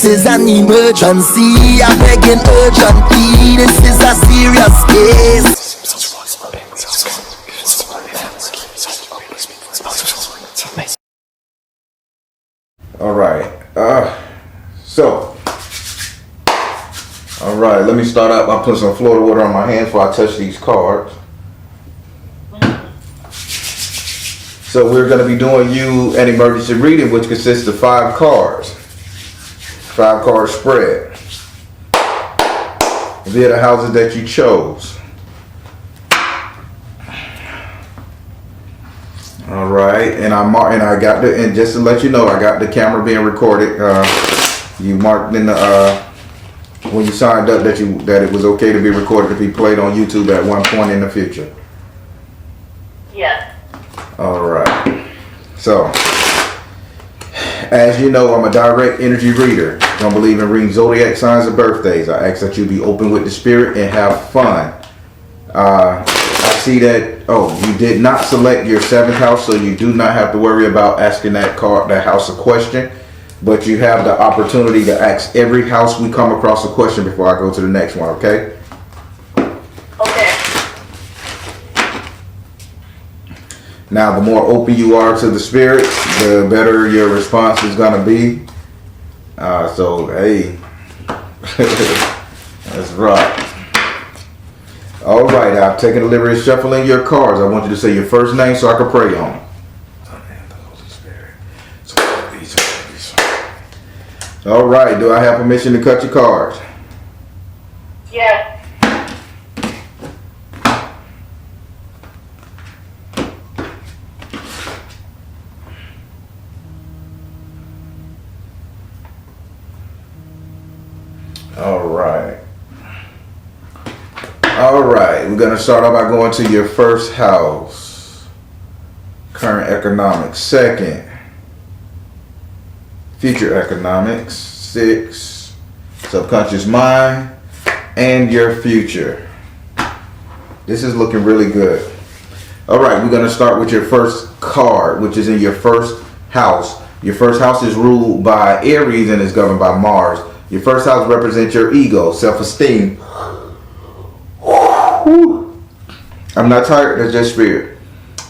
is an emergency. I'm begging urgently. This is a serious case. All right. All right. Let me start out by putting some Florida water on my hands before I touch these cards. So we're going to be doing you an emergency reading, which consists of 5 cards. 5 card spread via the houses that you chose. All right, and I got the, and just to let you know, I got the camera being recorded. You marked in the when you signed up that it was okay to be recorded to be played on YouTube at one point in the future. Yes. All right. So, as you know, I'm a direct energy reader. I don't believe in reading zodiac signs or birthdays. I ask that you be open with the spirit and have fun. I see that, you did not select your 7th house, so you do not have to worry about asking that house a question. But you have the opportunity to ask every house we come across a question before I go to the next one, okay? Okay. Now, the more open you are to the spirit, the better your response is going to be. So, hey, that's right. All right, I've taken the liberty of shuffling your cards. I want you to say your first name so I can pray on them. All right, do I have permission to cut your cards? Yes. All right. All right, we're going to start off by going to your first house. Current economics. 2nd. Future economics. 6. Subconscious mind. And your future. This is looking really good. All right, we're going to start with your first card, which is in your first house. Your first house is ruled by Aries and is governed by Mars. Your first house represents your ego, self-esteem. I'm not tired, that's just spirit.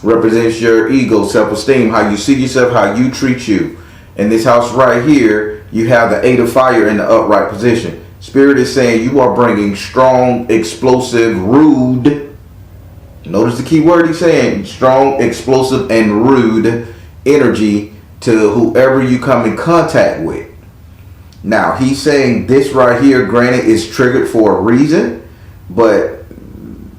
Represents your ego, self-esteem, how you see yourself, how you treat you. In this house right here, you have the 8 of fire in the upright position. Spirit is saying you are bringing strong, explosive, rude. Notice the key word he's saying, strong, explosive, and rude energy to whoever you come in contact with. Now, he's saying this right here, granted, is triggered for a reason, but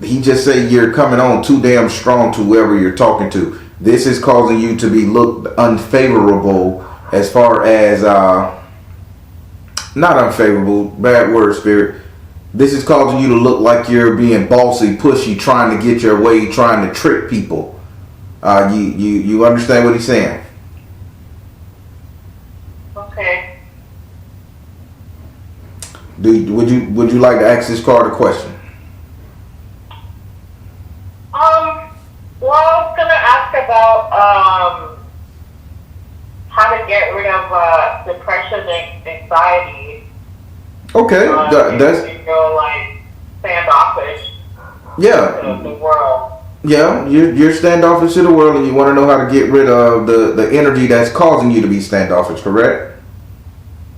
he just say you're coming on too damn strong to whoever you're talking to. This is causing you to be looked unfavorable as far as, not unfavorable, bad word, spirit. This is causing you to look like you're being bossy, pushy, trying to get your way, trying to trick people. You understand what he's saying? Okay. Would you like to ask this card a question? Well, I was gonna ask about how to get rid of depression and anxiety. Okay, that's you feel like standoffish. Yeah. To the world. Yeah, you're standoffish to the world, and you want to know how to get rid of the energy that's causing you to be standoffish, correct?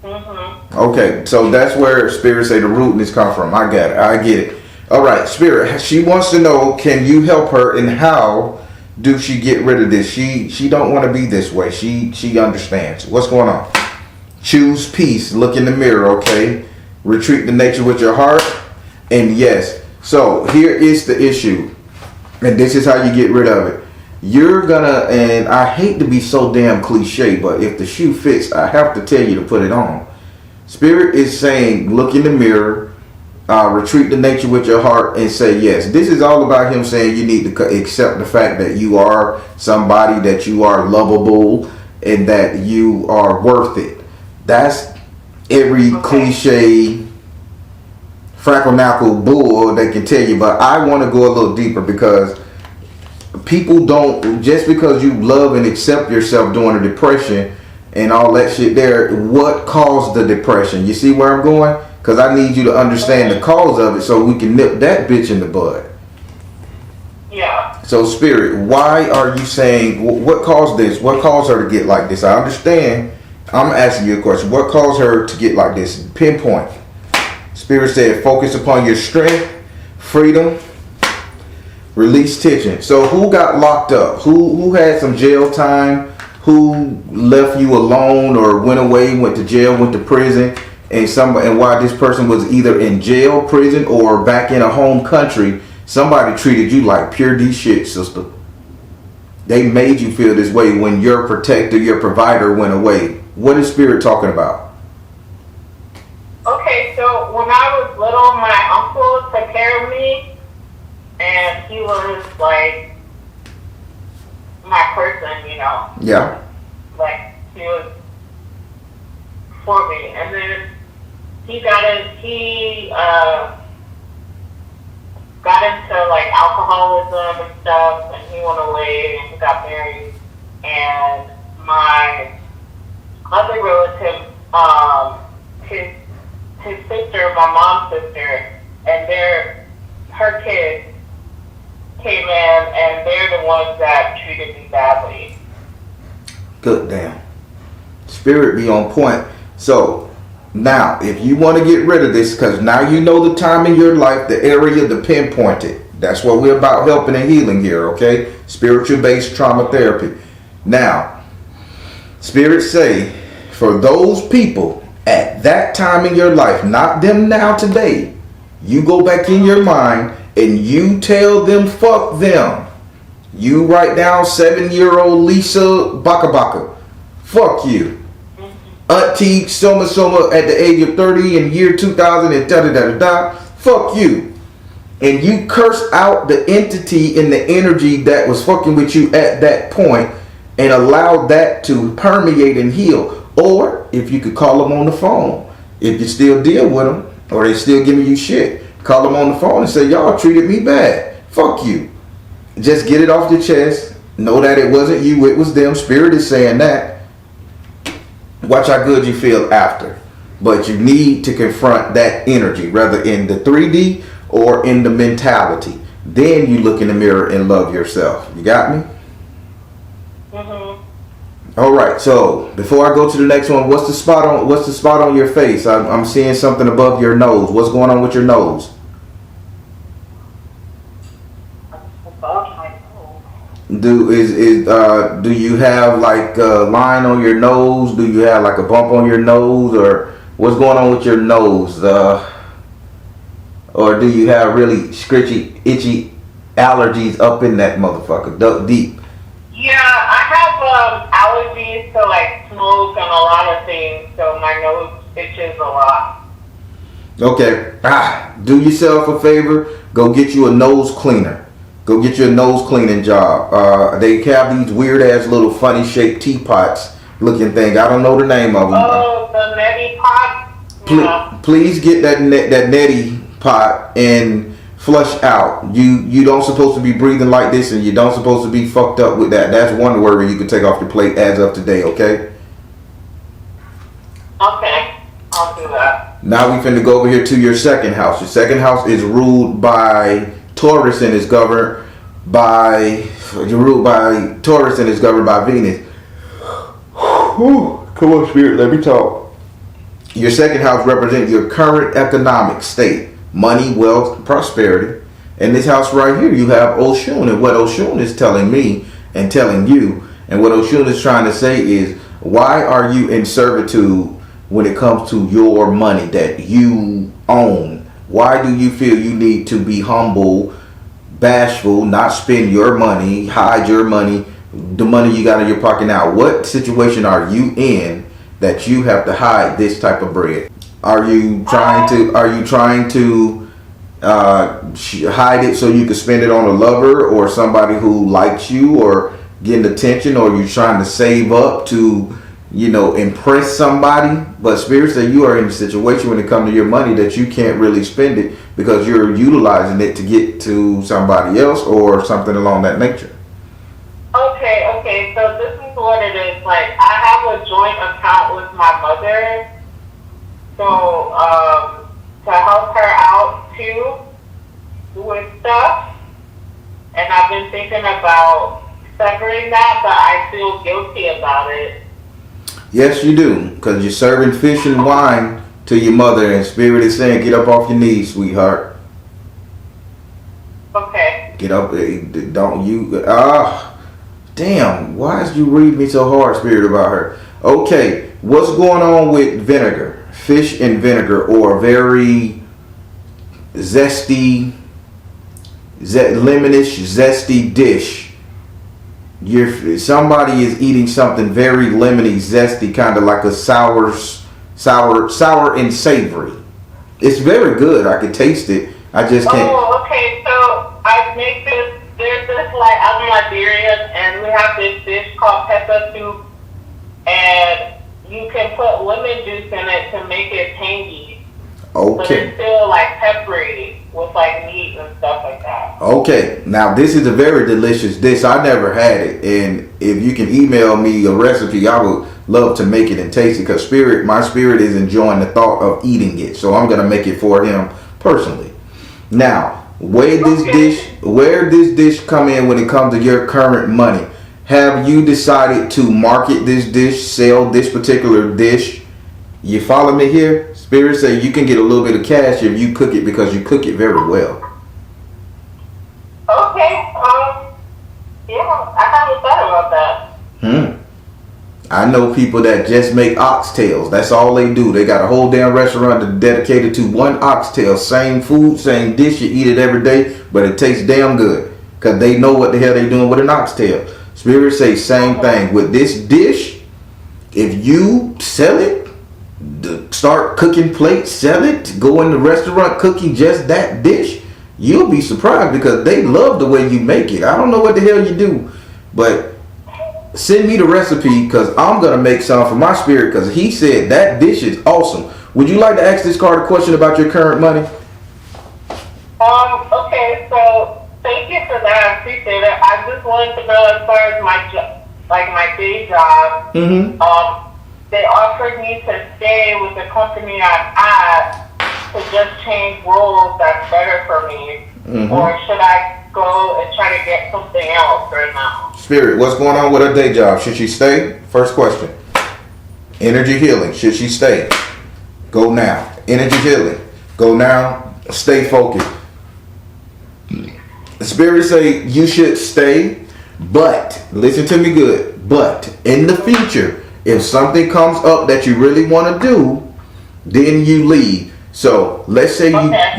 Mm-hmm. Okay, so that's where Spirit say the rootness come from. I get it. I get it. All right, Spirit. She wants to know, can you help her, and how do she get rid of this? She don't want to be this way. She understands. What's going on? Choose peace. Look in the mirror. Okay. Retreat to nature with your heart. And yes. So here is the issue, and this is how you get rid of it. You're gonna, and I hate to be so damn cliche, but if the shoe fits, I have to tell you to put it on. Spirit is saying, look in the mirror. Retreat to nature with your heart and say yes. This is all about him saying you need to accept the fact that you are somebody, that you are lovable, and that you are worth it. That's every cliche frackle-knackle bull they can tell you, but I want to go a little deeper, because people don't, just because you love and accept yourself during a depression, and all that shit there. What caused the depression? You see where I'm going? Because I need you to understand the cause of it so we can nip that bitch in the bud. Yeah. So, Spirit, why are you saying, what caused this? What caused her to get like this? I understand. I'm asking you a question. What caused her to get like this? Pinpoint. Spirit said, focus upon your strength, freedom, release tension. So, who got locked up? Who had some jail time? Who left you alone or went away, went to jail, went to prison? And why this person was either in jail, prison, or back in a home country, somebody treated you like pure D shit, sister. They made you feel this way when your protector, your provider went away. What is Spirit talking about? Okay, so when I was little, my uncle took care of me, and he was like my person, you know. Yeah. Like he was for me, and then he got into like alcoholism and stuff, and he went away and he got married. And my other relative, his sister, my mom's sister, and her kids came in, and they're the ones that treated me badly. Good damn. Spirit be on point. So now, if you want to get rid of this, because now you know the time in your life, the area to pinpoint it. That's what we're about, helping and healing here, okay? Spiritual-based trauma therapy. Now, Spirit say, for those people at that time in your life, not them now today, you go back in your mind and you tell them, fuck them. You write down 7-year-old Lisa Baka Baka. Fuck you. Auntie Soma at the age of 30 in year 2000 and da-da-da-da-da. Fuck you. And you curse out the entity and the energy that was fucking with you at that point and allow that to permeate and heal. Or if you could call them on the phone, if you still deal with them or they still giving you shit, call them on the phone and say, y'all treated me bad. Fuck you. Just get it off the chest. Know that it wasn't you, it was them. Spirit is saying that. Watch how good you feel after. But you need to confront that energy, whether in the 3D or in the mentality. Then you look in the mirror and love yourself. You got me? Mm-hmm. All right. So before I go to the next one, what's the spot on your face? I'm seeing something above your nose. What's going on with your nose? Do you have like a line on your nose? Do you have like a bump on your nose, or what's going on with your nose? Or do you have really scritchy, itchy allergies up in that motherfucker, deep? Yeah, I have allergies to like smoke and a lot of things, so my nose itches a lot. Okay. Do yourself a favor. Go get you a nose cleaner. Go get you a nose cleaning job. They have these weird ass little funny shaped teapots looking thing. I don't know the name of them. Oh, the neti pot. Please get that neti pot and flush out. You don't supposed to be breathing like this, and you don't supposed to be fucked up with that. That's one worry you can take off your plate as of today. Okay. Okay, I'll do that. Now we finna go over here to your second house. Your second house is ruled by Taurus and is governed by Taurus and is governed by Venus. Whew. Come on, Spirit, let me talk. Your second house represents your current economic state, money, wealth, prosperity. In this house right here, you have Oshun, and what Oshun is telling me and telling you, and what Oshun is trying to say is, why are you in servitude when it comes to your money that you own? Why do you feel you need to be humble, bashful, not spend your money, hide your money, the money you got in your pocket now? What situation are you in that you have to hide this type of bread? Are you trying to hide it so you can spend it on a lover or somebody who likes you or getting attention, or you trying to save up to, impress somebody? But Spirit said you are in a situation when it comes to your money that you can't really spend it because you're utilizing it to get to somebody else or something along that nature. Okay. Okay, so this is what it is. Like, I have a joint account with my mother, so to help her out too with stuff. And I've been thinking about severing that, but I feel guilty about it. Yes, you do, because you're serving fish and wine to your mother, and Spirit is saying, get up off your knees, sweetheart. Okay. Get up. Don't you. Damn. Why is you read me so hard, Spirit, about her? Okay. What's going on with vinegar? Fish and vinegar, or very zesty, lemonish, zesty dish. Somebody is eating something very lemony, zesty, kind of like a sour and savory. It's very good. I can taste it. I just can't. Oh, okay. So I make this. There's this, like, I'm Liberian, and we have this dish called pepper soup, and you can put lemon juice in it to make it tangy. Okay. But it's still like peppery with like meat and stuff like that. Okay. Now this is a very delicious dish. I never had it, and if you can email me a recipe, I would love to make it and taste it. Because my spirit is enjoying the thought of eating it, so I'm gonna make it for him personally. Now, where this dish come in when it comes to your current money? Have you decided to market this dish, sell this particular dish? You follow me here? Spirit say you can get a little bit of cash if you cook it, because you cook it very well. Okay. Yeah, I haven't thought about that. I know people that just make oxtails. That's all they do. They got a whole damn restaurant dedicated to one oxtail. Same food, same dish. You eat it every day, but it tastes damn good because they know what the hell they doing with an oxtail. Spirit say same thing with this dish. If you sell it, start cooking plates, sell it, go in the restaurant cooking just that dish, you'll be surprised because they love the way you make it. I don't know what the hell you do, but send me the recipe because I'm going to make some for my spirit because he said that dish is awesome. Would you like to ask this card a question about your current money? Okay, so thank you for that. I appreciate it. I just wanted to know, as far as my job, like my day job, they offered me to stay with the company I'm at to just change roles that's better for me. Or should I go and try to get something else right now? Spirit, what's going on with her day job? Should she stay? First question. Energy healing. Should she stay? Go now. Energy healing. Go now. Stay focused. The Spirit say you should stay, but listen to me good. But in the future, if something comes up that you really want to do, then you leave. So let's say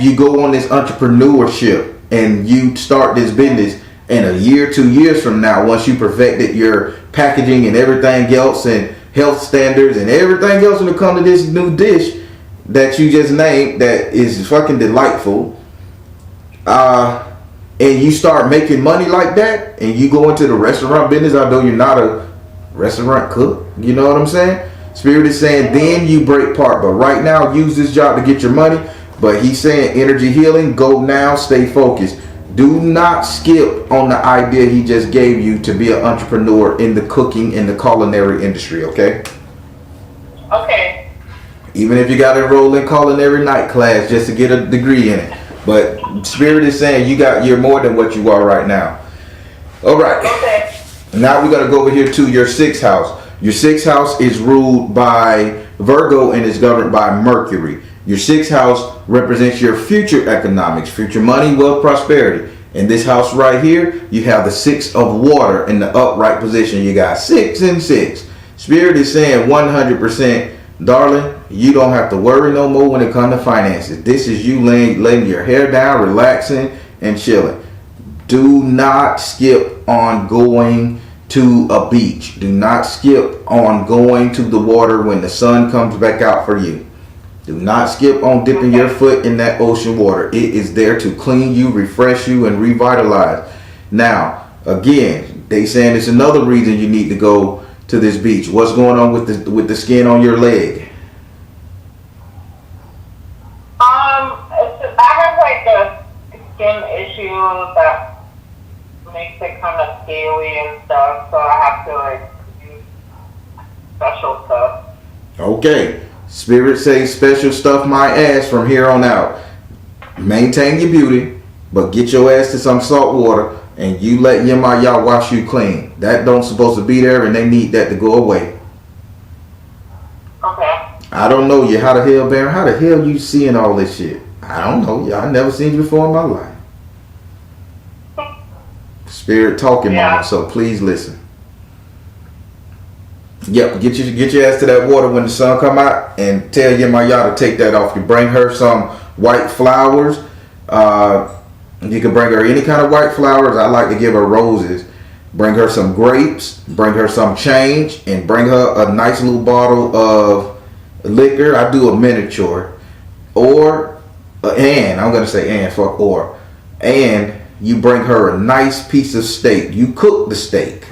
you go on this entrepreneurship and you start this business, and a year, 2 years from now, once you perfected your packaging and everything else and health standards and everything else when it comes to this new dish that you just named that is fucking delightful, and you start making money like that, and you go into the restaurant business, although you're not a restaurant cook, you know what I'm saying? Spirit is saying then you break part, but right now use this job to get your money. But he's saying energy healing, go now, stay focused. Do not skip on the idea he just gave you to be an entrepreneur in the cooking and the culinary industry, okay? Okay. Even if you got to enroll in culinary night class just to get a degree in it. But Spirit is saying you're more than what you are right now. All right. Okay. Now we got to go over here to your 6th house. Your 6th house is ruled by Virgo and is governed by Mercury. Your 6th house represents your future economics, future money, wealth, prosperity. In this house right here, you have the 6 of water in the upright position. You got 6 and 6. Spirit is saying 100%, darling, you don't have to worry no more when it comes to finances. This is you laying your hair down, relaxing, and chilling. Do not skip on going to a beach. Do not skip on going to the water when the sun comes back out for you. Do not skip on dipping your foot in that ocean water. It is there to clean you, refresh you, and revitalize. Now, again, they saying it's another reason you need to go to this beach. What's going on with the skin on your leg? I have like a skin issue that makes it kind of scaly and stuff, so I have to like use special stuff. Okay. Spirit say special stuff my ass from here on out. Maintain your beauty, but get your ass to some salt water and you let y'all wash you clean. That don't supposed to be there and they need that to go away. Okay. I don't know you. How the hell, Baron? How the hell you seeing all this shit? I don't know you. I never seen you before in my life. Spirit talking, mama, so please listen. Yep, get your ass to that water when the sun come out and tell y'all to take that off. You bring her some white flowers. You can bring her any kind of white flowers. I like to give her roses. Bring her some grapes. Bring her some change. And bring her a nice little bottle of liquor. I do a miniature. Or, and you bring her a nice piece of steak. You cook the steak.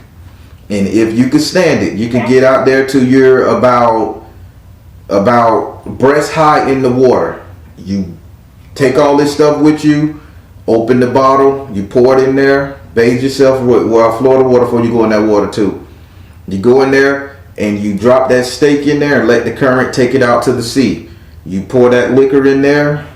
And if you can stand it, you can get out there till you're about breast high in the water. You take all this stuff with you, open the bottle, you pour it in there, bathe yourself with Florida water before you go in that water too. You go in there and you drop that steak in there and let the current take it out to the sea. You pour that liquor in there,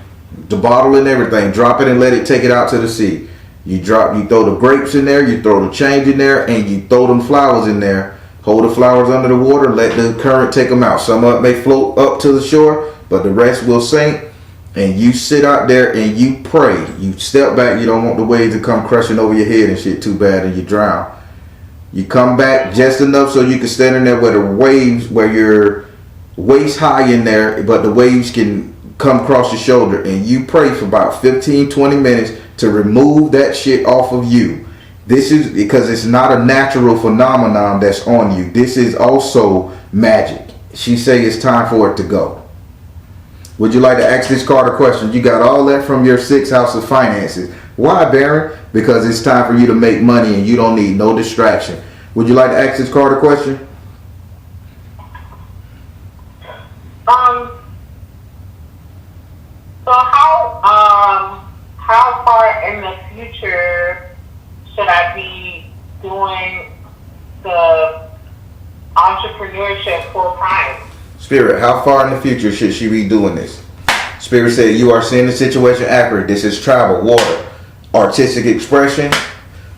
the bottle and everything, drop it and let it take it out to the sea. You throw the grapes in there, you throw the change in there, and you throw them flowers in there. Hold the flowers under the water, let the current take them out. Some of it may float up to the shore, but the rest will sink. And you sit out there and you pray. You step back, you don't want the waves to come crushing over your head and shit too bad and you drown. You come back just enough so you can stand in there where the waves, where you're waist high in there, but the waves can come across your shoulder. And you pray for about 15-20 minutes to remove that shit off of you. This is because it's not a natural phenomenon that's on you. This is also magic. She say it's time for it to go. Would you like to ask this card a question? You got all that from your 6th house of finances. Why, Baron? Because it's time for you to make money and you don't need no distraction. Would you like to ask this card a question? So how far in the future should I be doing the entrepreneurship full time? Spirit, how far in the future should she be doing this? Spirit said you are seeing the situation accurate. This is travel, water, artistic expression,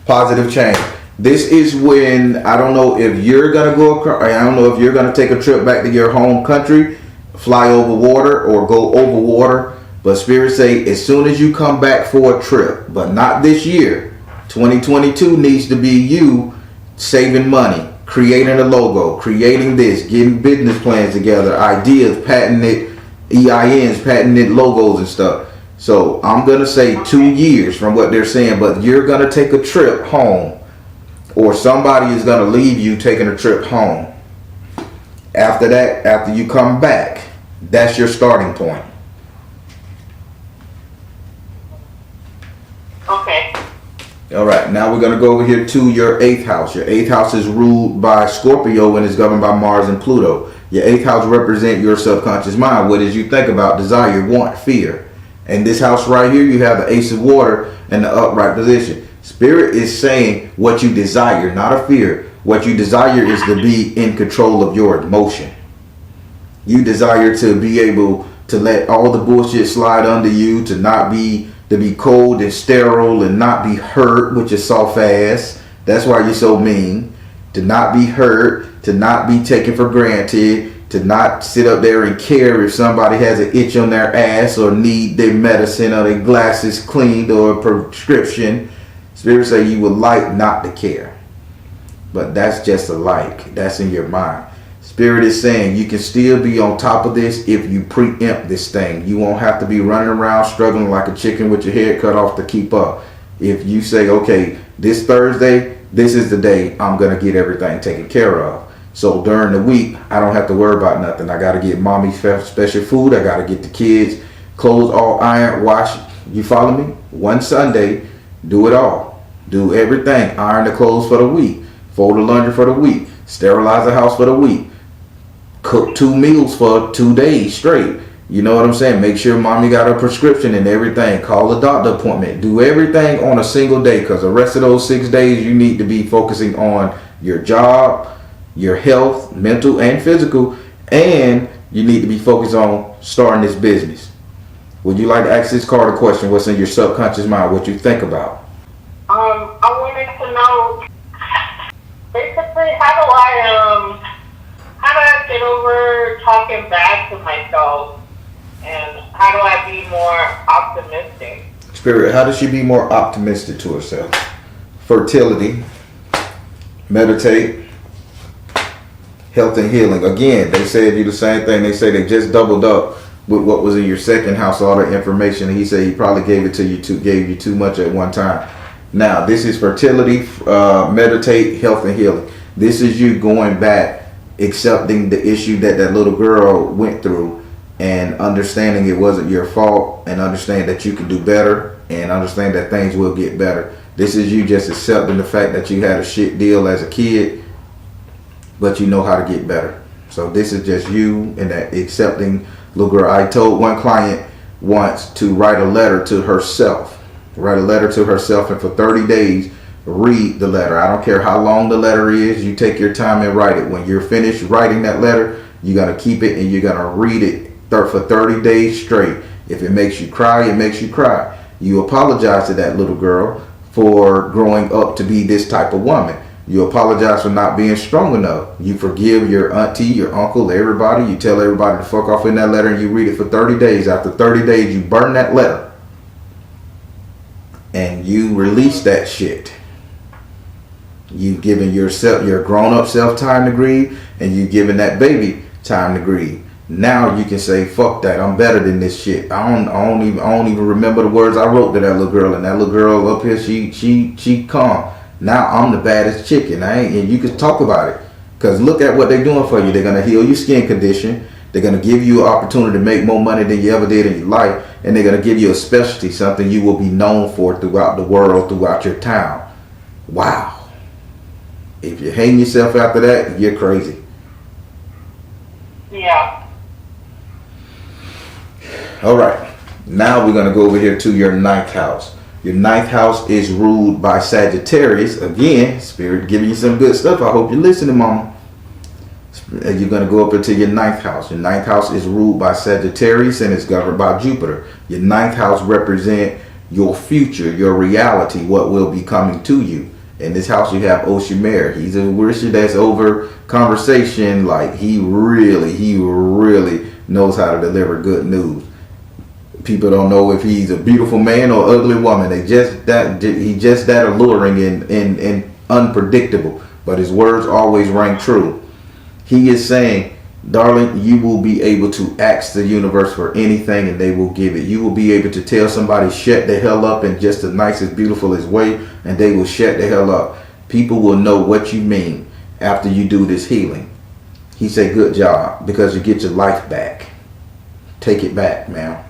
positive change. This is when, I don't know if you're going to take a trip back to your home country, fly over water or go over water. But Spirit say as soon as you come back for a trip, but not this year, 2022 needs to be you saving money, creating a logo, creating this, getting business plans together, ideas, patented EINs, patented logos and stuff. So I'm going to say 2 years from what they're saying, but you're going to take a trip home or somebody is going to leave you taking a trip home. After that, after you come back, that's your starting point. Okay. All right, now we're going to go over here to your 8th house. Your 8th house is ruled by Scorpio and is governed by Mars and Pluto. Your 8th house represents your subconscious mind. What is you think about, desire, want, fear. And this house right here, you have the Ace of Water in the upright position. Spirit is saying what you desire, not a fear. What you desire is to be in control of your emotion. You desire to be able to let all the bullshit slide under you, to be cold and sterile and not be hurt with your soft ass. That's why you're so mean. To not be hurt, to not be taken for granted, to not sit up there and care if somebody has an itch on their ass or need their medicine or their glasses cleaned or a prescription. Spirit say you would like not to care. But that's just a like. That's in your mind. Spirit is saying you can still be on top of this if you preempt this thing. You won't have to be running around struggling like a chicken with your head cut off to keep up. If you say, okay, this Thursday, this is the day I'm going to get everything taken care of. So during the week, I don't have to worry about nothing. I got to get mommy special food. I got to get the kids clothes all ironed, washed. You follow me? One Sunday, do it all. Do everything. Iron the clothes for the week. Fold the laundry for the week. Sterilize the house for the week. Cook 2 meals for 2 days straight. You know what I'm saying? Make sure mommy got a prescription and everything. Call a doctor appointment. Do everything on a single day, because the rest of those 6 days you need to be focusing on your job, your health, mental and physical, and you need to be focused on starting this business. Would you like to ask this card a question? What's in your subconscious mind? What you think about? I wanted to know, basically, how do I get over talking bad to myself, and how do I be more optimistic? Spirit, how does she be more optimistic to herself? Fertility, meditate, health and healing. Again, they said you the same thing. They say they just doubled up with what was in your second house, all the information. He said he probably gave you too much at one time. Now, this is fertility, meditate, health and healing. This is you going back, accepting the issue that little girl went through, and understanding it wasn't your fault, and understand that you can do better, and understand that things will get better. This is you just accepting the fact that you had a shit deal as a kid, but you know how to get better. So this is just you and that accepting little girl. I told one client once to write a letter to herself. Write a letter to herself, and for 30 days, read the letter. I don't care how long the letter is. You take your time and write it. When you're finished writing that letter, you're going to keep it and you're going to read it for 30 days straight. If it makes you cry, it makes you cry. You apologize to that little girl for growing up to be this type of woman. You apologize for not being strong enough. You forgive your auntie, your uncle, everybody. You tell everybody to fuck off in that letter, and you read it for 30 days. After 30 days, you burn that letter. And you release that shit. You've given yourself, your grown-up self, time to grieve, and you've given that baby time to grieve. Now you can say, fuck that, I'm better than this shit. I don't even remember the words I wrote to that little girl, and that little girl up here, she calm. Now I'm the baddest chicken. And you can talk about it. Because look at what they're doing for you. They're going to heal your skin condition. They're going to give you an opportunity to make more money than you ever did in your life. And they're going to give you a specialty, something you will be known for throughout the world, throughout your town. Wow. If you hang yourself after that, you're crazy. Yeah. All right. Now we're going to go over here to your 9th house. Your 9th house is ruled by Sagittarius. Again, Spirit giving you some good stuff. I hope you're listening, Mama. You're going to go up into your 9th house. Your 9th house is ruled by Sagittarius and it's governed by Jupiter. Your 9th house represents your future, your reality, what will be coming to you. In this house, you have S.O.L. He's a wisher that's over conversation. Like he really knows how to deliver good news. People don't know if he's a beautiful man or ugly woman. He's just that alluring and unpredictable. But his words always ring true. He is saying, darling, you will be able to ask the universe for anything and they will give it. You will be able to tell somebody shut the hell up in just the nicest, beautifulest way, and they will shut the hell up. People will know what you mean after you do this healing. He said, good job, because you get your life back. Take it back, ma'am.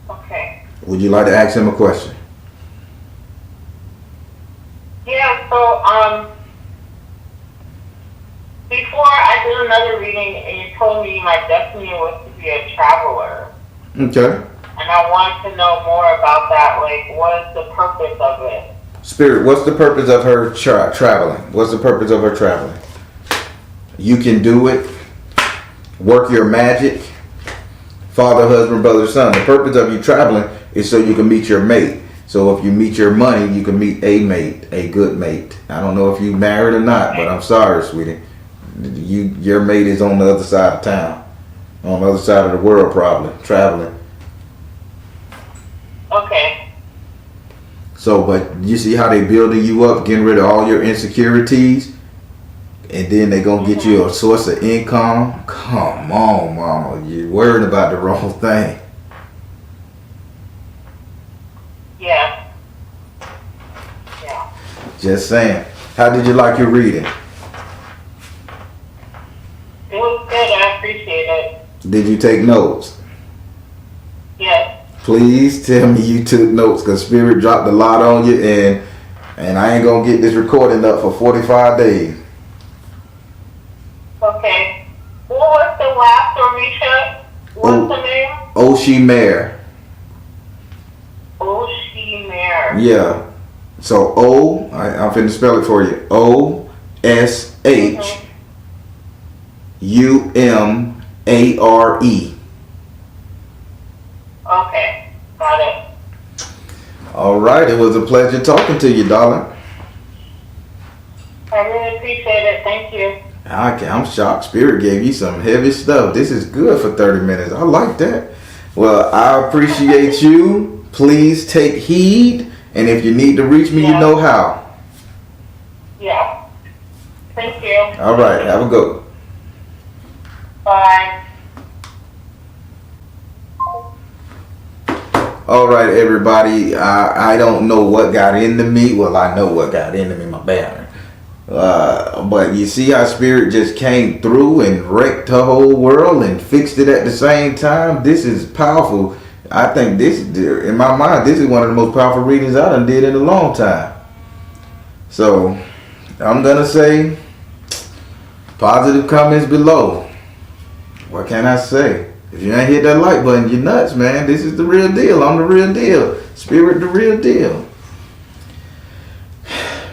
Okay. Would you like to ask him a question? Yeah, so, before I did another reading and you told me my destiny was to be a traveler. Okay. And I wanted to know more about that. Like, what is the purpose of it? Spirit, what's the purpose of her traveling? What's the purpose of her traveling? You can do it. Work your magic. Father, husband, brother, son. The purpose of you traveling is so you can meet your mate. So if you meet your money, you can meet a mate, a good mate. I don't know if you married or not, but I'm sorry, sweetie. Your mate is on the other side of town, on the other side of the world, probably traveling. Okay. So, but you see how they building you up, getting rid of all your insecurities, and then they gonna get you a source of income. Come on, mama, you're worried about the wrong thing. Yeah. Just saying. How did you like your reading? It was good. I appreciate it. Did you take notes? Yes. Please tell me you took notes, because Spirit dropped a lot on you, and I ain't gonna get this recording up for 45 days. Okay. What was the last story What's the name? S.O.L. S.O.L. Yeah. So I'm finna spell it for you. O.S.H.U.M.A.R.E. Okay, got it. All right. It was a pleasure talking to you, darling. I really appreciate it. Thank you. I'm shocked. Spirit gave you some heavy stuff. This is good for 30 minutes. I like that. Well, I appreciate you. Please take heed. And if you need to reach me, you know how. Yeah. Thank you. All right. Have a good one. Bye. All right, everybody. I don't know what got into me. Well, I know what got into me, my banner. But you see how Spirit just came through and wrecked the whole world and fixed it at the same time. This is powerful. I think this, in my mind, this is one of the most powerful readings I done did in a long time. So, I'm going to say, positive comments below. What can I say? If you ain't hit that like button, you're nuts, man. This is the real deal. I'm the real deal. Spirit, the real deal.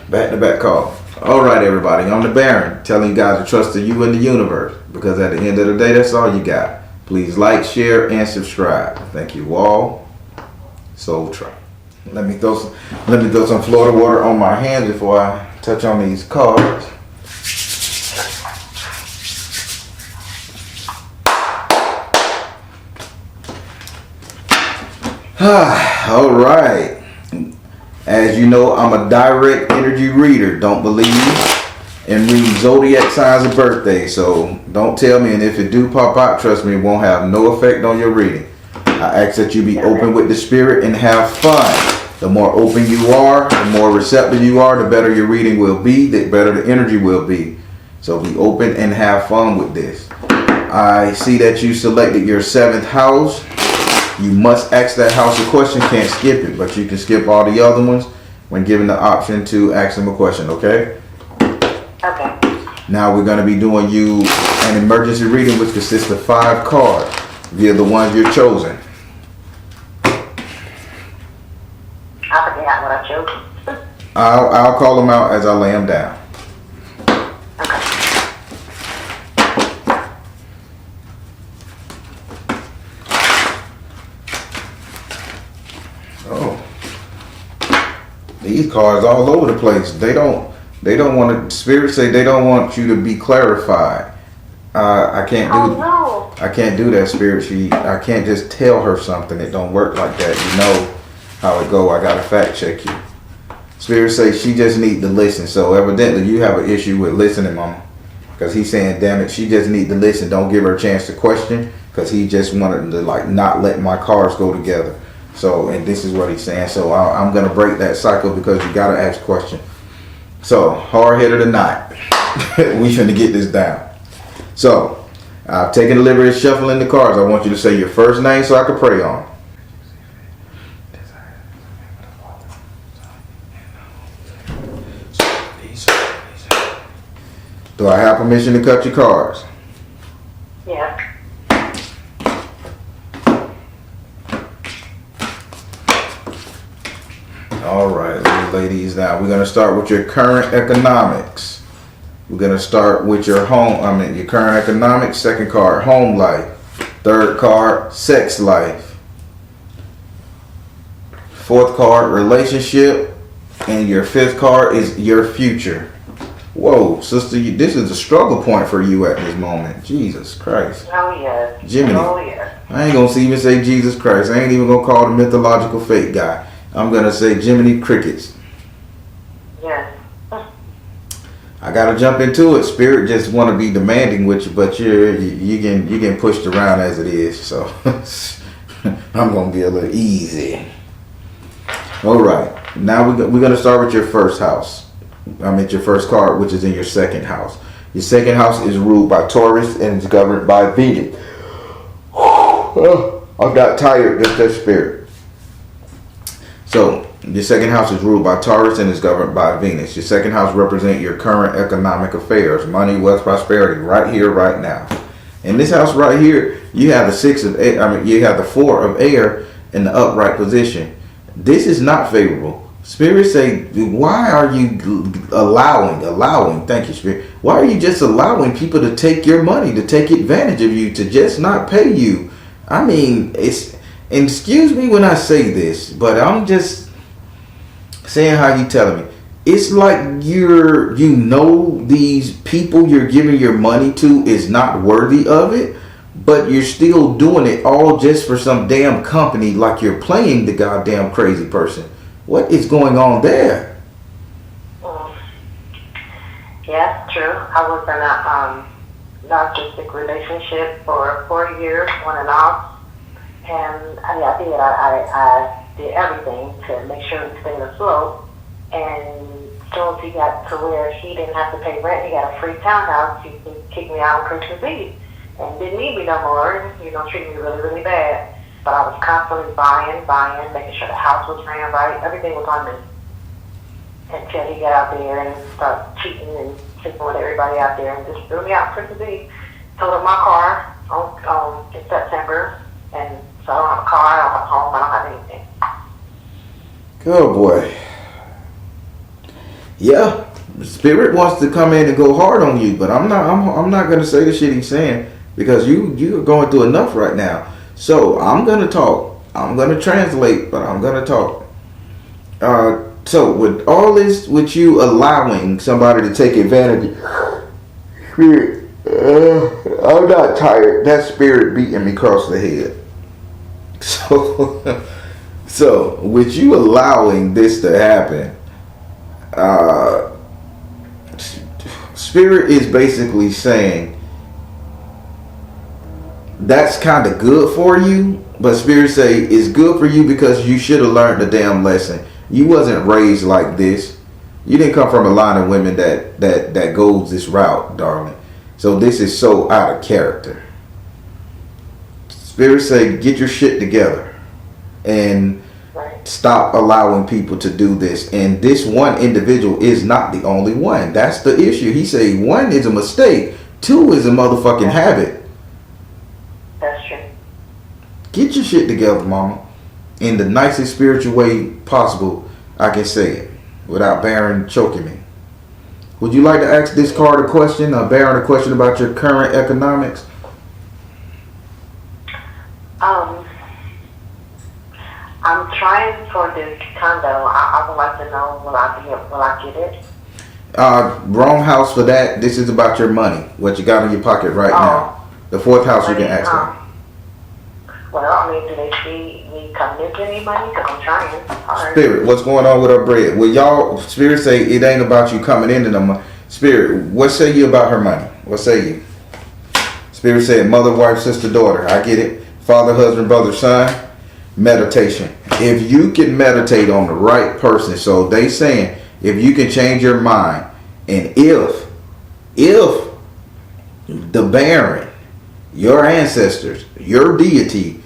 Back-to-back call. All right, everybody. I'm the Baron, telling you guys to trust in you and the universe. Because at the end of the day, that's all you got. Please like, share, and subscribe. Thank you all. Soul Tribe. Let me throw some Florida water on my hands before I touch on these cards. All right. As you know, I'm a direct energy reader. Don't believe and read zodiac signs of birthday. So don't tell me. And if it do pop out, trust me, it won't have no effect on your reading. I ask that you be open with the spirit and have fun. The more open you are, the more receptive you are, the better your reading will be, the better the energy will be. So be open and have fun with this. I see that you selected your 7th house. You must ask that house a question, can't skip it, but you can skip all the other ones when given the option to ask them a question, okay? Okay. Now we're going to be doing you an emergency reading which consists of 5 cards via the ones you're chosen. I forgot what I chose. I'll call them out as I lay them down. These cards all over the place. They don't want to. Spirit say they don't want you to be clarified. I can't do. No. I can't do that, Spirit. I can't just tell her something. It don't work like that. You know how it go. I gotta fact check you. Spirit say she just need to listen. So evidently you have an issue with listening, Mama. Because he's saying, damn it, she just need to listen. Don't give her a chance to question. Because he just wanted to not let my cards go together. So, and this is what he's saying. So I'm going to break that cycle because you got to ask questions. So, hard headed or not, we finna get this down. So, I've taken the liberty of shuffling the cards. I want you to say your first name so I can pray on it. Do I have permission to cut your cards? Yeah. All right, ladies. Now we're gonna start with your current economics. We're gonna start with your your current economics. 2nd card, home life. 3rd card, sex life. 4th card, relationship, and your 5th card is your future. Whoa, sister, this is a struggle point for you at this moment. Jesus Christ. Oh yeah. Jiminy. Oh yeah. I ain't gonna even say Jesus Christ. I ain't even gonna call the mythological fake guy. I'm gonna say Jiminy Crickets. Yes. I gotta jump into it. Spirit just want to be demanding with you, but you getting pushed around as it is. So I'm gonna be a little easy. All right. Now we're gonna start with your first house. Your first card, which is in your 2nd house. Your 2nd house is ruled by Taurus and it's governed by Venus. I got tired with that spirit. So your 2nd house is ruled by Taurus and is governed by Venus. Your 2nd house represents your current economic affairs, money, wealth, prosperity, right here, right now. And this house right here, you have the 6 of air. I mean, you have the 4 of air in the upright position. This is not favorable. Spirit say, why are you allowing? Thank you, Spirit. Why are you just allowing people to take your money, to take advantage of you, to just not pay you? I mean, it's. And excuse me when I say this, but I'm just saying how you telling me. It's like these people you're giving your money to is not worthy of it, but you're still doing it all just for some damn company, like you're playing the goddamn crazy person. What is going on there? Yeah, true. I was in a narcissistic relationship for 4 years, on and off. And I did everything to make sure he stayed afloat. And so he got to where he didn't have to pay rent. He got a free townhouse. He kicked me out on Christmas Eve and didn't need me no more. And, treated me really, really bad. But I was constantly buying, making sure the house was ran right. Everything was on me. Until he got out there and started cheating and sleeping with everybody out there and just threw me out on Christmas Eve. Totaled up my car in September. And so I don't have a car, I don't have a home, I don't have anything. Oh boy. Yeah, Spirit wants to come in and go hard on you, but I'm not gonna say the shit he's saying because you're going through enough right now. So I'm gonna talk. I'm gonna translate, but I'm gonna talk. So with all this, with you allowing somebody to take advantage, Spirit, I'm not tired. That Spirit beating me across the head. So with you allowing this to happen, Spirit is basically saying that's kind of good for you, but Spirit say it's good for you because you should have learned the damn lesson. You wasn't raised like this. You didn't come from a line of women that goes this route, darling. So this is so out of character. Spirit say, get your shit together and stop allowing people to do this. And this one individual is not the only one. That's the issue. He say 1 is a mistake, 2 is a motherfucking habit. That's true. Get your shit together, mama. In the nicest spiritual way possible, I can say it without Baron choking me. Would you like to ask this card a question, Baron, a question about your current economics? I'm trying for this condo. I would like to know, will I get it? Wrong house for that. This is about your money. What you got in your pocket right now. The 4th house you can ask them. Well, do they see me coming into any money? Because I'm trying hard. Spirit, what's going on with her bread? Well, y'all, Spirit say it ain't about you coming into the money. Spirit, what say you about her money? What say you? Spirit said mother, wife, sister, daughter. I get it. Father, husband, brother, son. Meditation. If you can meditate on the right person, so they saying if you can change your mind, and if the Baron, your ancestors, your deity,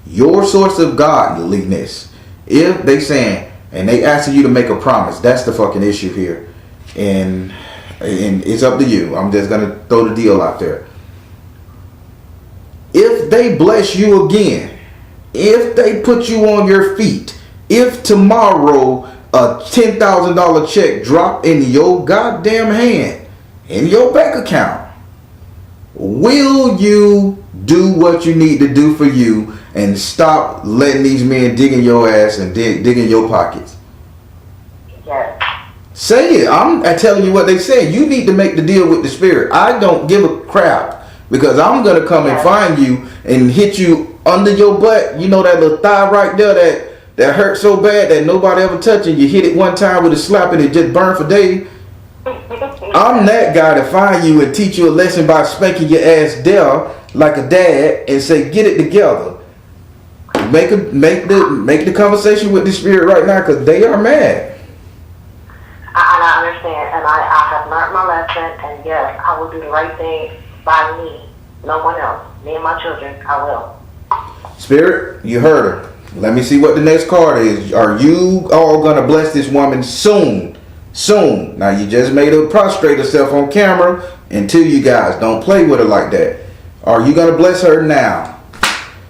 your source of godliness, if they saying and they asking you to make a promise, that's the fucking issue here, and it's up to you. I'm just gonna throw the deal out there. If they bless you again, if they put you on your feet, if tomorrow a $10,000 check drop in your goddamn hand, in your bank account, will you do what you need to do for you and stop letting these men dig in your ass and dig in your pockets? Yes. Say it. I'm telling you what they said. You need to make the deal with the Spirit. I don't give a crap because I'm going to come and find you and hit you under your butt. You know that little thigh right there that hurt so bad that nobody ever touched it. You hit it one time with a slap and it just burned for days. I'm that guy to find you and teach you a lesson by spanking your ass down like a dad and say, get it together. Make the conversation with the Spirit right now because they are mad. I understand, and I have learned my lesson, and yes, I will do the right thing by me, no one else. Me and my children, I will. Spirit, you heard her. Let me see what the next card is. Are you all gonna bless this woman soon? Soon. Now you just made her prostrate herself on camera, and two, you guys don't play with her like that. Are you gonna bless her now?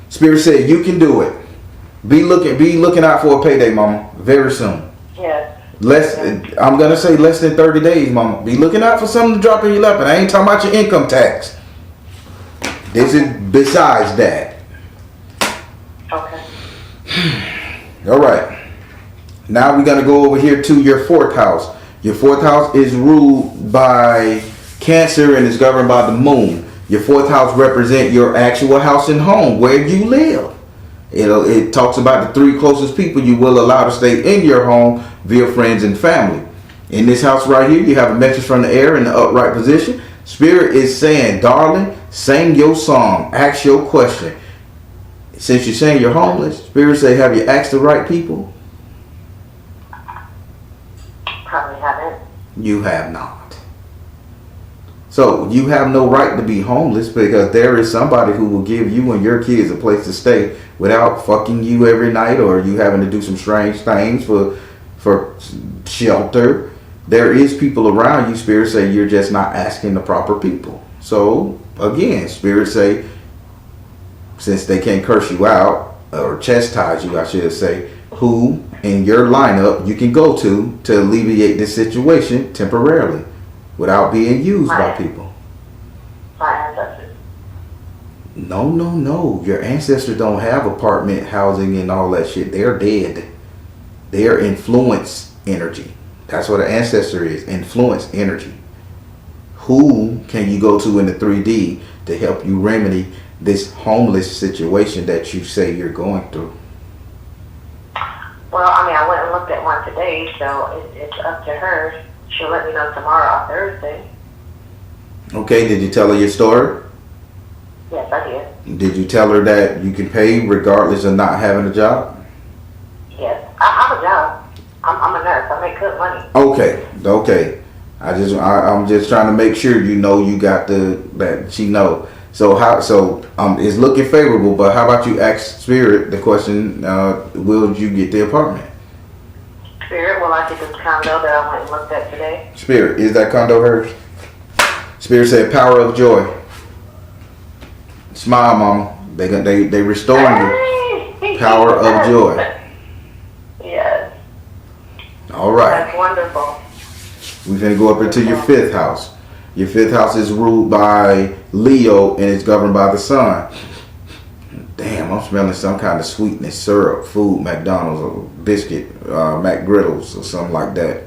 Spirit said you can do it. Be looking out for a payday, mama, very soon. Yes. I'm gonna say less than 30 days, mama. Be looking out for something to drop in your lap, and I ain't talking about your income tax. This is besides that. Okay. All right. Now we're gonna go over here to your 4th house. Your 4th house is ruled by Cancer and is governed by the moon. Your 4th house represents your actual house and home, where you live. It talks about the 3 closest people you will allow to stay in your home via friends and family. In this house right here, you have a message from the air in the upright position. Spirit is saying, darling, sing your song. Ask your question. Since you're saying you're homeless, Spirit say, have you asked the right people? Probably haven't. You have not. So you have no right to be homeless, because there is somebody who will give you and your kids a place to stay without fucking you every night, or you having to do some strange things for shelter. There is people around you. Spirit say you're just not asking the proper people. So again, Spirit say, since they can't curse you out or chastise you, I should say, who in your lineup you can go to alleviate this situation temporarily without being used by people. My ancestors. No. Your ancestors don't have apartment housing and all that shit. They're dead. They are influence energy. That's what an ancestor is. Influence energy. Who can you go to in the 3D to help you remedy this homeless situation that you say you're going through? Well, I mean, I went and looked at one today, so it's up to her. She'll let me know tomorrow or Thursday. Okay, did you tell her your story? Yes, I did. Did you tell her that you can pay regardless of not having a job? Yes, I have a job. I'm a nurse. I make good money. Okay. I'm just trying to make sure you know you got that she know. So it's looking favorable, but how about you ask Spirit the question, will you get the apartment? Spirit, will I get this condo that I went and looked at today? Spirit, is that condo hers? Spirit said power of joy. Smile, mama. They restoring you. Power of joy. Yes. All right. That's wonderful. We're going to go up into your 5th house. Your 5th house is ruled by Leo and is governed by the sun. Damn, I'm smelling some kind of sweetness, syrup, food, McDonald's or biscuit, McGriddles or something like that.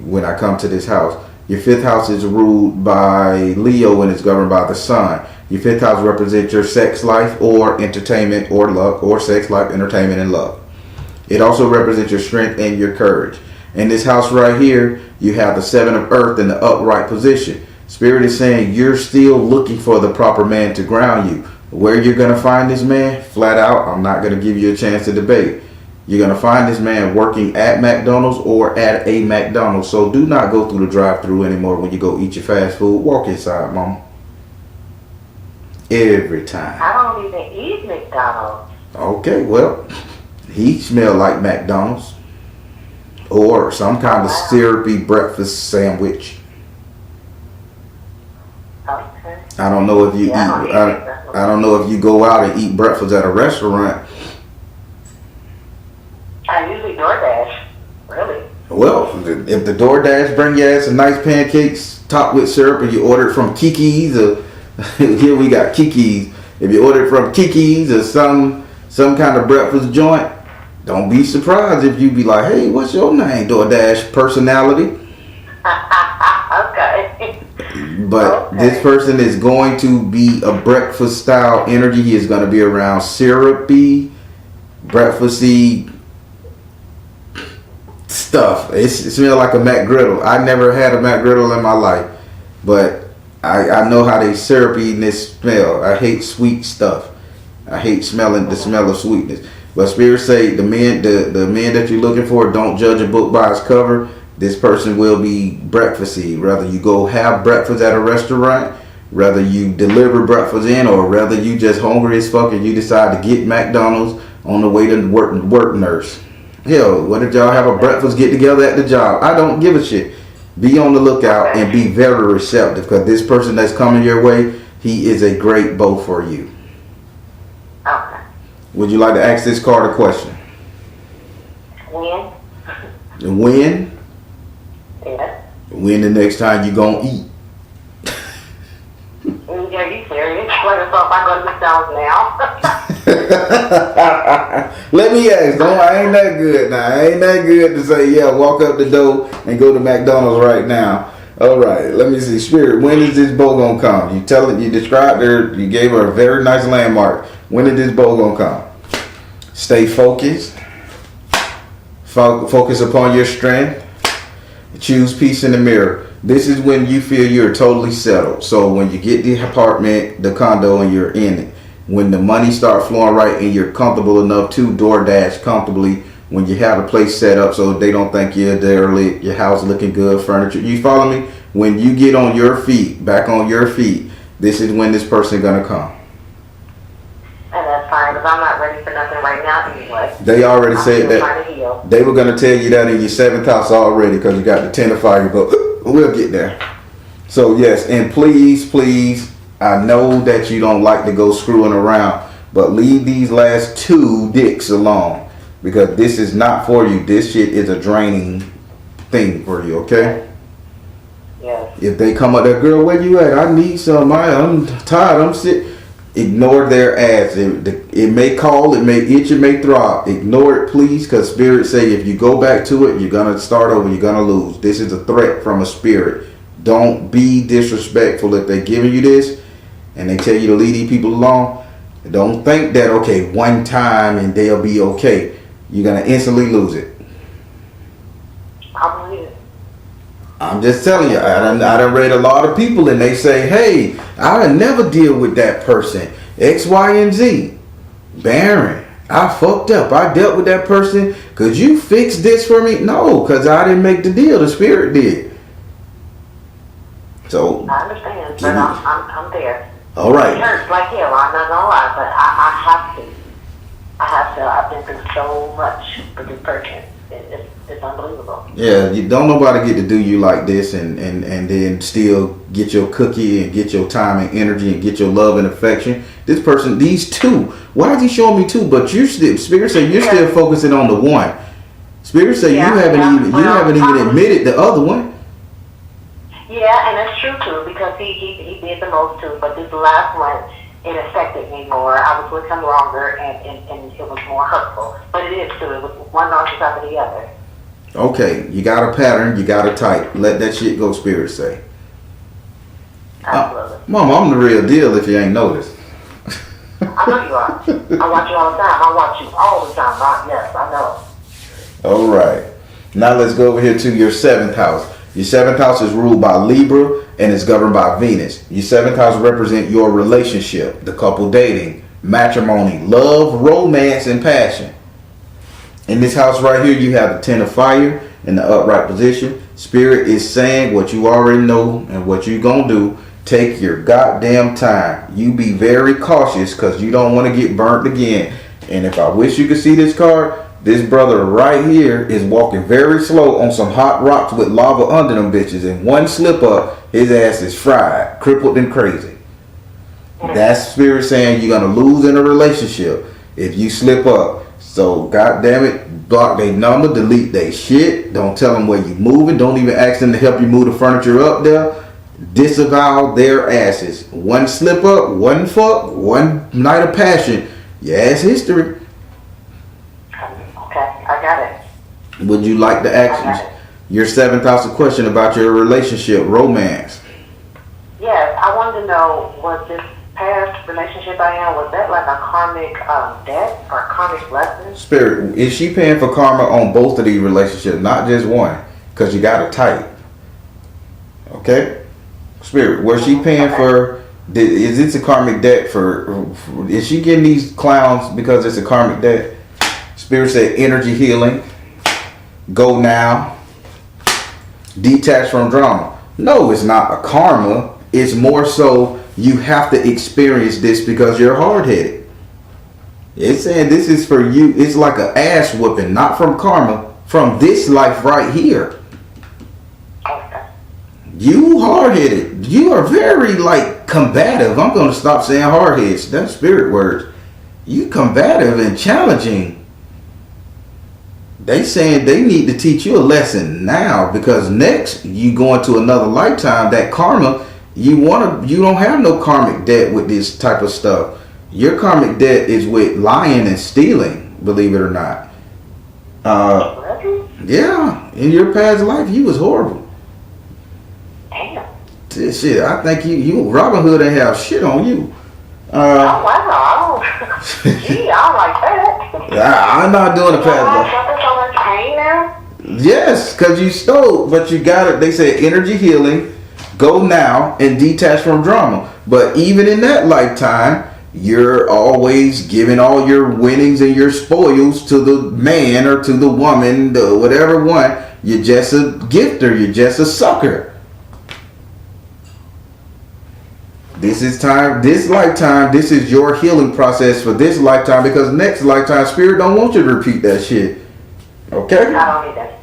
When I come to this house, your 5th house is ruled by Leo and is governed by the sun. Your 5th house represents your sex life or entertainment or luck, or sex life, entertainment, and luck. It also represents your strength and your courage. In this house right here, you have the 7 of earth in the upright position. Spirit is saying you're still looking for the proper man to ground you. Where you're going to find this man, flat out, I'm not going to give you a chance to debate. You're going to find this man working at McDonald's or at a McDonald's. So do not go through the drive-thru anymore when you go eat your fast food. Walk inside, mama. Every time. I don't even eat McDonald's. Okay, well, he smelled like McDonald's. Or some kind of syrupy breakfast sandwich. Okay. I don't know if you eat. I don't know if you go out and eat breakfast at a restaurant. I usually DoorDash. Really? Well, if the DoorDash bring your ass some nice pancakes topped with syrup, and you order it from Kiki's, or here we got Kiki's. If you order it from Kiki's or some kind of breakfast joint, don't be surprised if you be like, hey, what's your name, DoorDash personality? Okay. But this person is going to be a breakfast style energy. He is going to be around syrupy, breakfasty stuff. It smells like a McGriddle. I never had a McGriddle in my life, but I know how they syrupiness smell. I hate sweet stuff. I hate smelling the smell of sweetness. But Spirit say the men that you're looking for, don't judge a book by its cover. This person will be breakfasty. Whether you go have breakfast at a restaurant, whether you deliver breakfast in, or whether you just hungry as fuck and you decide to get McDonald's on the way to work nurse. Hell, what if y'all have a breakfast get together at the job? I don't give a shit. Be on the lookout and be very receptive, because this person that's coming your way, He is a great beau for you. Okay. Would you like to ask this card a question? When? When? Yes. When the next time you gonna eat? Yeah, you serious? Like, so if I go to McDonald's now? Let me ask. I ain't that good now. I ain't that good to say, yeah, walk up the door and go to McDonald's right now. All right, let me see. Spirit, when is this boat gonna come? You described her, you gave her a very nice landmark. When is this boat gonna come? Stay focused. Focus upon your strength. Choose peace in the mirror. This is when you feel you're totally settled. So when you get the apartment, the condo, and you're in it. When the money starts flowing right and you're comfortable enough to DoorDash comfortably. When you have the place set up so they don't think you're derelict, your house looking good, furniture. You follow me? When you get on your feet, back on your feet, this is when this person gonna come. And that's fine, because I'm not ready for nothing right now anyway. They already said that. They were gonna tell you that in your 7th house already because you got the 10 of fire, but we'll get there. So yes, and please, I know that you don't like to go screwing around, but leave these last 2 dicks alone. Because this is not for you. This shit is a draining thing for you, okay? Yes. If they come up there, girl, where you at? I need some. I'm tired. I'm sick. Ignore their ass. It may call, it may itch, it may throb. Ignore it, please, because spirit say if you go back to it, you're going to start over. You're going to lose. This is a threat from a spirit. Don't be disrespectful if they're giving you this and they tell you to leave these people alone. Don't think that, okay, one time and they'll be okay. You're going to instantly lose it. I believe it. I'm just telling you, I done read a lot of people and they say, hey, I would never deal with that person. X, Y, and Z. Baron, I fucked up. I dealt with that person. Could you fix this for me? No, because I didn't make the deal. The spirit did. So I understand, but I'm there. All right. It hurts like hell, I'm not going to lie, but I have to. I've been through so much with this person. It's unbelievable. Yeah, you don't nobody get to do you like this and then still get your cookie and get your time and energy and get your love and affection. This person, these 2. Why is he showing me 2? But you still, Spirit say you're still focusing on the one. Spirit say you haven't even admitted the other one. Yeah, and that's true too because he did the most too. But this last one, it affected me more. I was with him longer, and it was more hurtful. But it is true. It was one on top of the other. Okay, you got a pattern. You got a type. Let that shit go, Spirit say. Absolutely. Mama, I'm the real deal if you ain't noticed. I know you are. I watch you all the time. I watch you all the time. Yes, I know. All right. Now let's go over here to your 7th house. Your 7th house is ruled by Libra and is governed by Venus. Your 7th house represents your relationship, the couple dating, matrimony, love, romance, and passion. In this house right here, you have the 10 of fire in the upright position. Spirit is saying what you already know and what you gonna do. Take your goddamn time. You be very cautious because you don't want to get burnt again. And if I wish you could see this card, this brother right here is walking very slow on some hot rocks with lava under them bitches. And one slip up, his ass is fried, crippled and crazy. That's Spirit saying you're going to lose in a relationship if you slip up. So, goddamn it, block their number, delete their shit. Don't tell them where you moving. Don't even ask them to help you move the furniture up there. Disavow their asses. One slip up, one fuck, one night of passion. Your ass history. Okay, I got it. Would you like to ask your 7th house a question about your relationship, romance? Yes, I wanted to know, was this past relationship I am, was that like a karmic debt or karmic lesson? Spirit, is she paying for karma on both of these relationships, not just one? Because you got a type. Okay? Spirit, was she paying for, is this a karmic debt for, is she getting these clowns because it's a karmic debt? Spirit said energy healing, go now, detach from drama. No, it's not a karma. It's more so you have to experience this because you're hard-headed. It's saying this is for you. It's like an ass whooping, not from karma, from this life right here. You hard-headed. You are very like combative. I'm going to stop saying hard heads. That's spirit words. You combative and challenging. They saying they need to teach you a lesson now, because next you go into another lifetime. That karma, you don't have no karmic debt with this type of stuff. Your karmic debt is with lying and stealing, believe it or not. Yeah, in your past life you was horrible. Damn. Shit, I think you Robin Hood ain't have shit on you. Oh wow, gee, I don't like that. I'm not doing the past life. Suffer so much pain now? Yes, because you stole, but you got it. They say energy healing, go now and detach from drama. But even in that lifetime, you're always giving all your winnings and your spoils to the man or to the woman, the whatever one. You're just a gifter. You're just a sucker. This is time, this lifetime, this is your healing process for this lifetime, because next lifetime, spirit don't want you to repeat that shit. Okay? I don't need that.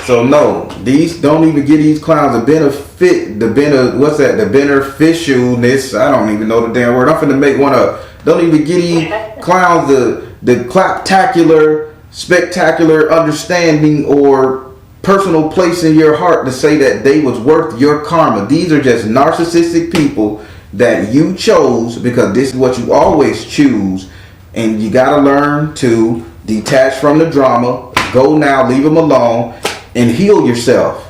So no, these don't even get these clowns the beneficialness. I don't even know the damn word. I'm finna make one up. Don't even get these clowns the claptacular, spectacular understanding or personal place in your heart to say that they was worth your karma. These are just narcissistic people that you chose, because this is what you always choose, and you got to learn to detach from the drama, go now, leave them alone, and heal yourself.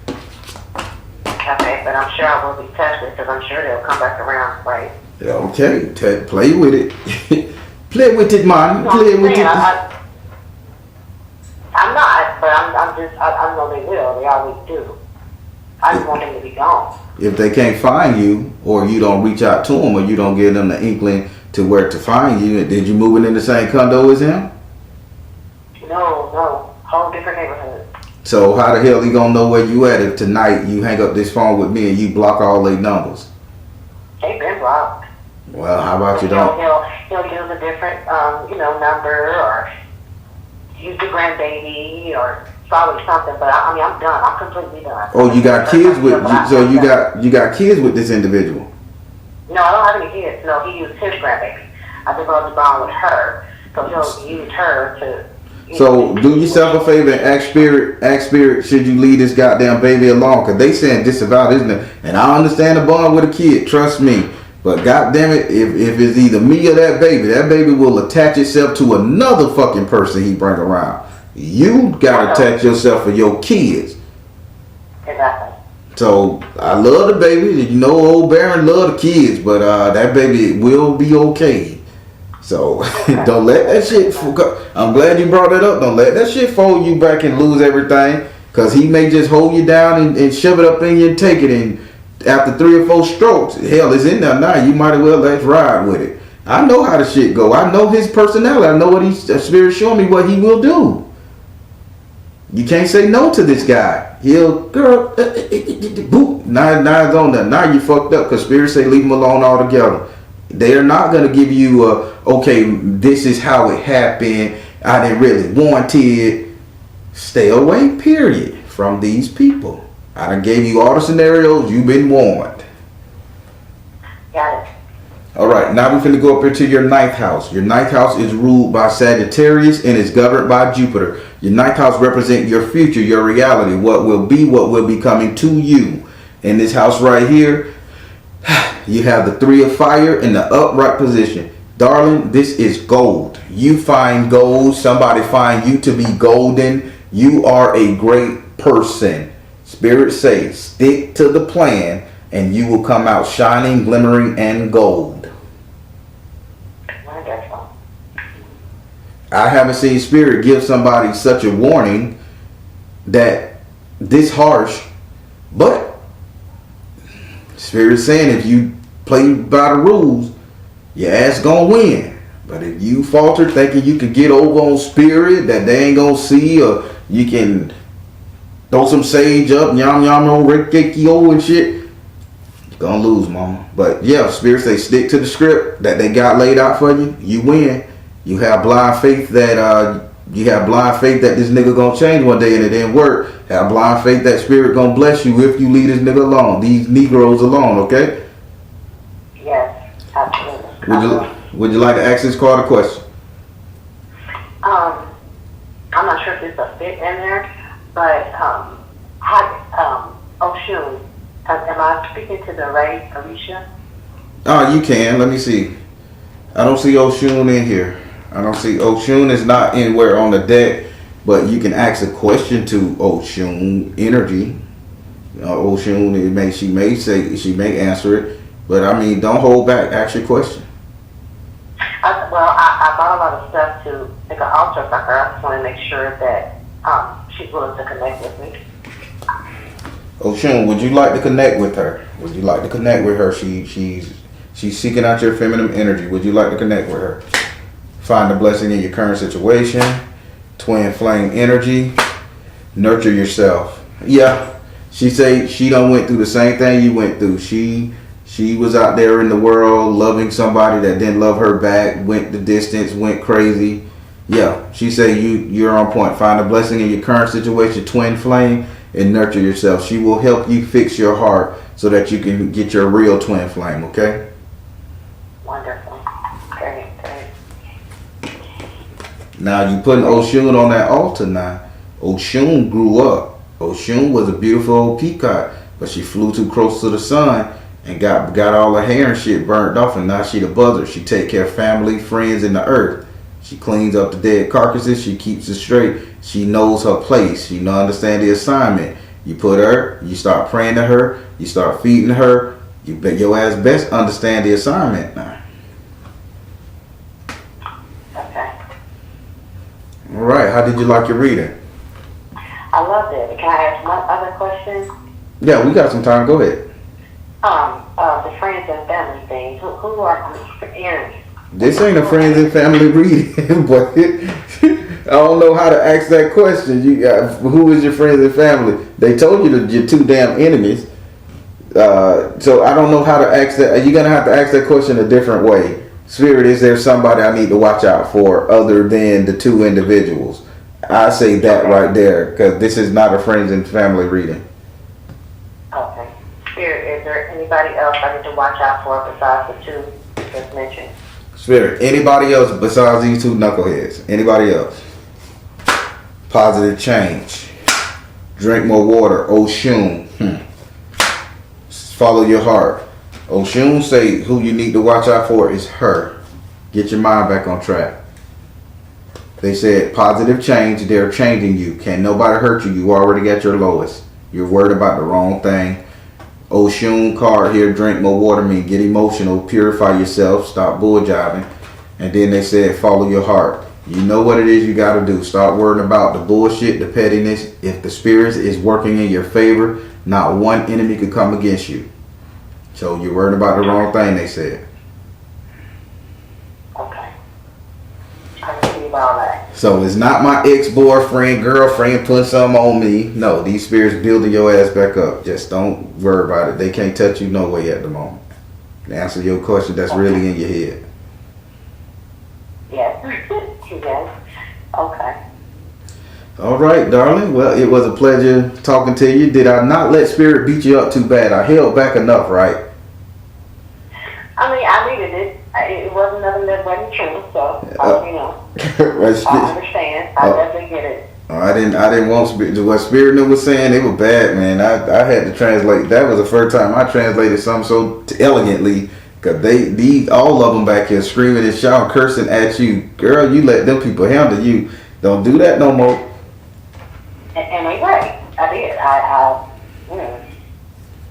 Okay, but I'm sure I will be tested, because I'm sure they'll come back around, right? Okay, play with it. Play with it, man. Play with it. I'm not, but I know they will. They always do. I just want them to be gone. If they can't find you, or you don't reach out to them, or you don't give them the inkling to where to find you, did you move in the same condo as him? No. Whole different neighborhood. So how the hell he gonna know where you at if tonight you hang up this phone with me and you block all their numbers? They've been blocked. Well, how about you don't? He'll use a different, number, or use the grandbaby, or probably something. But I mean, I'm done. I'm completely done. Oh, you got kids with? So you got kids with this individual? No, I don't have any kids. No, he used his grandbaby. I think I was born with her, so he'll use her to. So do yourself a favor and ask spirit, should you leave this goddamn baby alone? Because they saying disavow, isn't it? And I understand the bond with a kid, trust me. But goddamn it, if it's either me or that baby will attach itself to another fucking person he bring around. You gotta attach yourself for your kids. Exactly. So I love the baby. You know, old Baron love the kids, but that baby will be okay. So don't let that shit. I'm glad you brought it up. Don't let that shit fold you back and lose everything, because he may just hold you down and shove it up in you and take it. And after 3 or 4 strokes, hell, it's in there now. You might as well let's ride with it. I know how the shit go. I know his personality. I know what spirit showing me what he will do. You can't say no to this guy. He'll boop. Now it's on there. Now you fucked up, because spirit say leave him alone altogether. They are not going to give you okay, this is how it happened. I didn't really want it. Stay away, period, from these people. I done gave you all the scenarios. You've been warned. Got it. All right, now we're going to go up into your 9th house. Your 9th house is ruled by Sagittarius and is governed by Jupiter. Your 9th house represents your future, your reality, what will be coming to you. In this house right here, you have the 3 of fire in the upright position. Darling, this is gold. You find gold. Somebody find you to be golden. You are a great person. Spirit says, stick to the plan and you will come out shining, glimmering, and gold. Wonderful. I haven't seen spirit give somebody such a warning that this harsh, but spirit saying if you play by the rules, your ass gonna win. But if you falter thinking you can get over on spirit that they ain't gonna see, or you can throw some sage up, yum on rekekio and shit, you're gonna lose, mama. But yeah, spirit say stick to the script that they got laid out for you. You win. You have blind faith that You have blind faith that this nigga gonna change one day and it didn't work. Have blind faith that spirit gonna bless you if you leave this nigga alone. These Negroes alone, okay? Yes, absolutely. Would you like to ask this card a question? I'm not sure if it's a fit in there, but Oshun, am I speaking to the right Alicia? Oh, you can. Let me see. I don't see Oshun in here. I don't see Oshun is not anywhere on the deck, but you can ask a question to Oshun energy. Oshun, she may answer it, but I mean, don't hold back. Ask your question. I bought a lot of stuff to make an altar for her. I just want to make sure that she's willing to connect with me. Oshun, would you like to connect with her? Would you like to connect with her? She's seeking out your feminine energy. Would you like to connect with her? Find a blessing in your current situation. Twin flame energy. Nurture yourself. Yeah, she say she done went through the same thing you went through. She was out there in the world loving somebody that didn't love her back, went the distance, went crazy. Yeah, she say you're on point. Find a blessing in your current situation, twin flame, and nurture yourself. She will help you fix your heart so that you can get your real twin flame, okay? Wonderful. Great. Now you putting Oshun on that altar now. Oshun grew up. Oshun was a beautiful old peacock, but she flew too close to the sun and got all her hair and shit burnt off, and now she the buzzard. She take care of family, friends, and the earth. She cleans up the dead carcasses. She keeps it straight. She knows her place. She understand the assignment. You put her, you start praying to her, you start feeding her. You bet your ass best understand the assignment now. Okay. All right. How did you like your reading? I loved it. Can I ask one other question? Yeah, we got some time. Go ahead. The friends and family thing. Who are enemies? This ain't a friends and family reading, but I don't know how to ask that question. Who is your friends and family? They told you that you're two damn enemies. So I don't know how to ask that. You're gonna have to ask that question a different way. Spirit, is there somebody I need to watch out for other than the two individuals? I say that right there, because this is not a friends and family reading. Okay. Spirit, is there anybody else I need to watch out for besides the two just mentioned? Spirit, anybody else besides these two knuckleheads? Anybody else? Positive change. Drink more water. Oshun. Follow your heart. Oshun say who you need to watch out for is her. Get your mind back on track. They said positive change. They're changing you. Can't nobody hurt you. You already got your lowest. You're worried about the wrong thing. Oshun card here, drink more water, mean get emotional, purify yourself, stop bull jiving. And then they said follow your heart. You know what it is you got to do. Start worrying about the bullshit, the pettiness. If the spirit is working in your favor, not one enemy could come against you. So you're worried about the wrong thing, they said. Okay. I can see about that. So it's not my ex-boyfriend, girlfriend putting something on me. No, these spirits building your ass back up. Just don't worry about it. They can't touch you no way at the moment. To answer your question, that's really in your head. Yes. Yes. Okay. All right, darling. Well, it was a pleasure talking to you. Did I not let spirit beat you up too bad? I held back enough, right? I mean, I needed it. It wasn't nothing that wasn't true, so I understand. I definitely get it. I didn't want spirit. What spirit was saying, it was bad, man. I had to translate. That was the first time I translated something so elegantly. Cause all of them back here screaming and shouting, cursing at you. Girl, you let them people handle you. Don't do that no more. And they right. I did.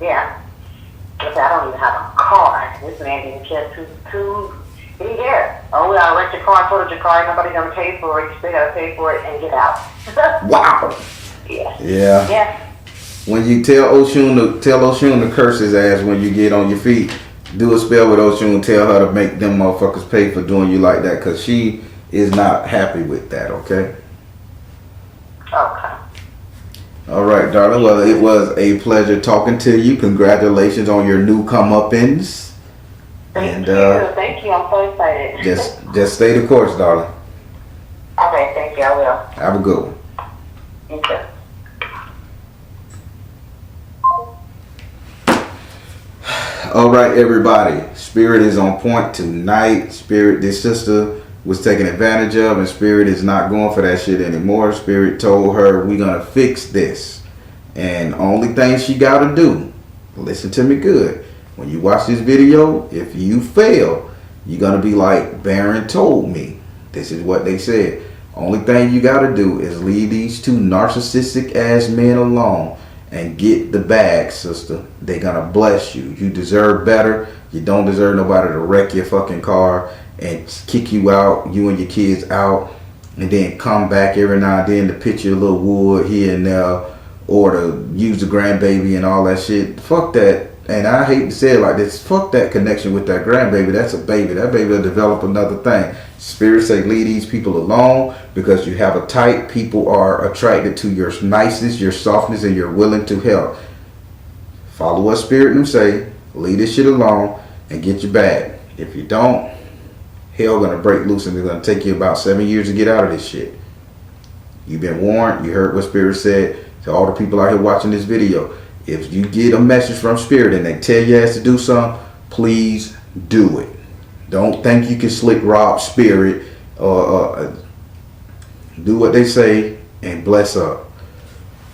Yeah. But I don't even have a car. This man didn't care too. He didn't care. Oh, I'll rent your car, put your car. Nobody's gonna pay for it. You still gotta pay for it and get out. Wow. Yeah. Yeah. When you tell Oshun to curse his ass when you get on your feet, do a spell with Oshun and tell her to make them motherfuckers pay for doing you like that, cause she is not happy with that. Okay. Okay. All right, darling. Well, it was a pleasure talking to you. Congratulations on your new comeuppance. Thank you. I'm so excited. Just stay the course, darling. Okay, thank you. you. I will. Have a good one. You too. All right, everybody. Spirit is on point tonight. Spirit, this sister was taken advantage of, and Spirit is not going for that shit anymore. Spirit told her, we're going to fix this. And only thing she got to do, listen to me good. When you watch this video, if you fail, you're going to be like, Baron told me. This is what they said. Only thing you got to do is leave these two narcissistic ass men alone and get the bag, sister. They're going to bless you. You deserve better. You don't deserve nobody to wreck your fucking car and kick you out, you and your kids out, and then come back every now and then to pitch your little wood here and there, or to use the grandbaby and all that shit. Fuck that. And I hate to say it like this. Fuck that connection with that grandbaby. That's a baby. That baby will develop another thing. Spirit say leave these people alone because you have a type. People are attracted to your niceness, your softness, and you're willing to help. Follow what Spirit and them say. Leave this shit alone and get your bag. If you don't, hell gonna break loose and it's gonna take you about 7 years to get out of this shit. You've been warned. You heard what Spirit said. To all the people out here watching this video, if you get a message from Spirit and they tell you ass to do something, please do it. Don't think you can slick rob Spirit or do what they say and bless up.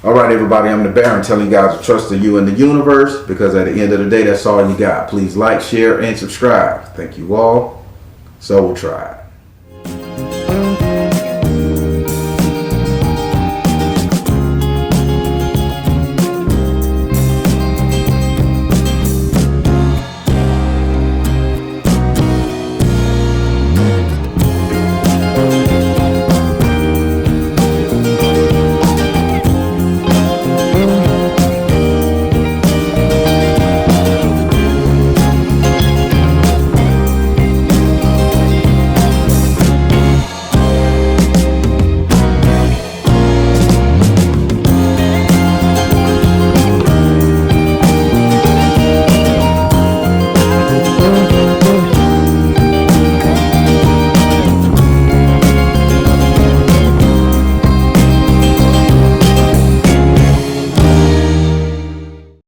All right, everybody, I'm the Baron telling you guys to trust in you and the universe, because at the end of the day, that's all you got. Please like, share, and subscribe. Thank you all. S.O.L Tribe.